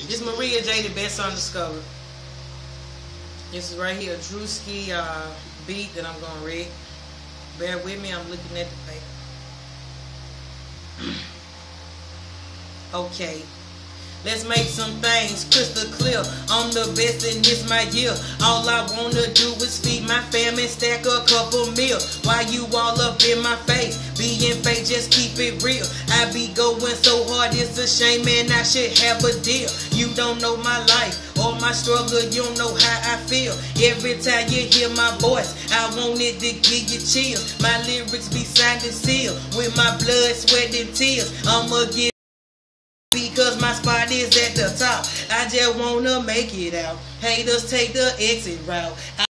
This Maria J, the best undiscovered. This is right here, Drewski beat that I'm gonna read. Bear with me, I'm looking at the paper. Okay. Let's make some things crystal clear. I'm the best and this my year. All I wanna do is feed my fam and stack a couple meal. Why you all up in my face? Being fake, just keep it real. I be going so hard, it's a shame, man, I should have a deal. You don't know my life or my struggle, you don't know how I feel. Every time you hear my voice, I want it to give you chills. My lyrics be signed and sealed with my blood, sweat, and tears. I'ma get because my spot is at the top. I just wanna make it out. Haters take the exit route. I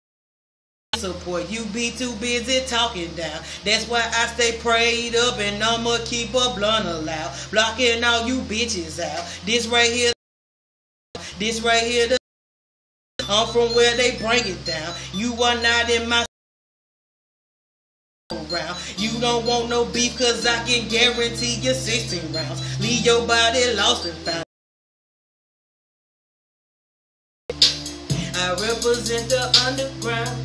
support you, be too busy talking down. That's why I stay prayed up and I'ma keep a blunt allowed. Blocking all you bitches out. This right here, I'm from where they bring it down. You are not in my round. You don't want no beef, cause I can guarantee you 16 rounds. Leave your body lost and found. I represent the underground.